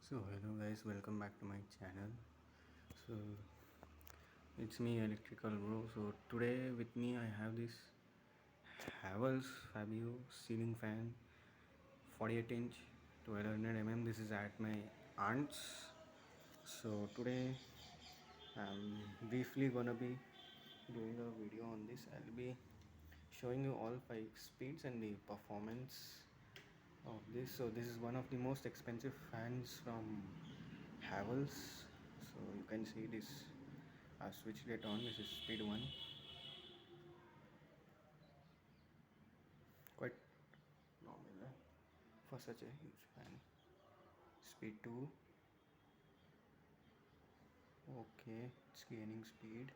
So hello guys, welcome back to my channel. So it's me Electrical Bro. So today with me I have this Havells Fabio ceiling fan 48 inch 1200 mm. This is at my aunt's. So today I'm briefly gonna be doing a video on this. I'll be showing you all 5 speeds and the performance of this. So this is one of the most expensive fans from Havells. So you can see this. I switched it on. This is speed 1, quite normal for such a huge fan. Speed 2, okay, it's gaining speed.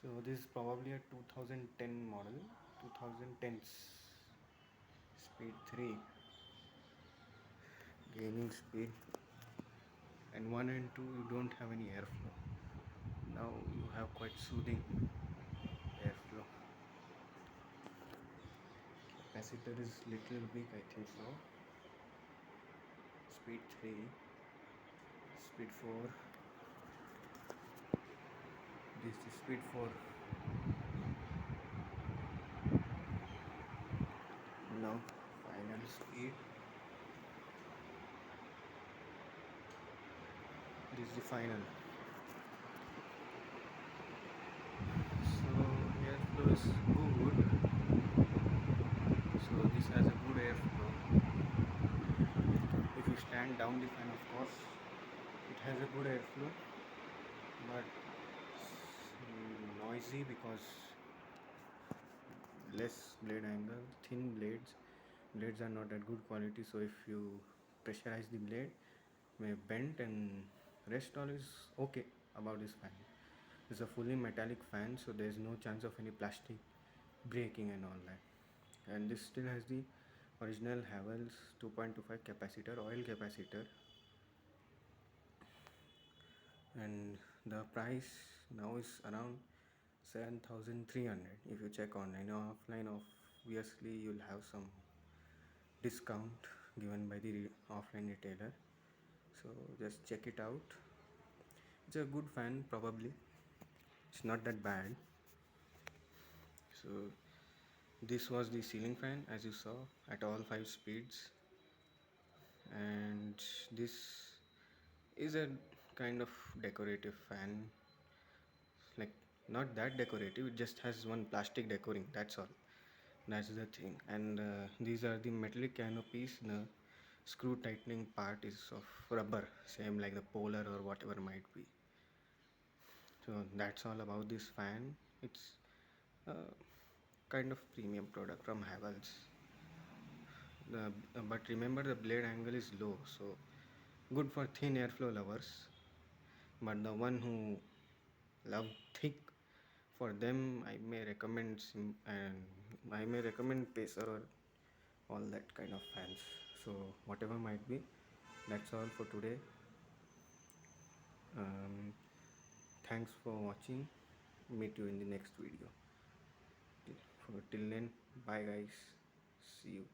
So this is probably a 2010 model, 2010's. Speed 3, gaining speed, and 1 and 2 you don't have any airflow. Now you have quite soothing airflow. Capacitor is little big, I think so. Speed 3, speed 4, this is speed 4. Now final speed, this is the final. So airflow is good, so this has a good airflow. If you stand down the fan, of course it has a good airflow, but noisy because less blade angle, thin blades are not at good quality, so if you pressurize the blade may bend, and rest all is okay about this fan. It's a fully metallic fan, so there is no chance of any plastic breaking and all that. And this still has the original Havells 2.25 capacitor, oil capacitor, and the price now is around 7,300. If you check online or offline, obviously you'll have some discount given by the offline retailer, so just check it out. It's a good fan, probably it's not that bad. So this was the ceiling fan, as you saw, at all 5 speeds, and this is a kind of decorative fan, like not that decorative, it just has one plastic decoring, that's all. That's the thing. And these are the metallic canopies. The screw tightening part is of rubber, same like the Polar or whatever might be. So that's all about this fan. It's a kind of premium product from Havells. But remember, the blade angle is low, so good for thin airflow lovers. But the one who love thick, for them I may recommend and I may recommend Pacer or all that kind of fans. So whatever might be, that's all for today. um, Thanks for watching. Meet you in the next video. Till then, bye guys, see you.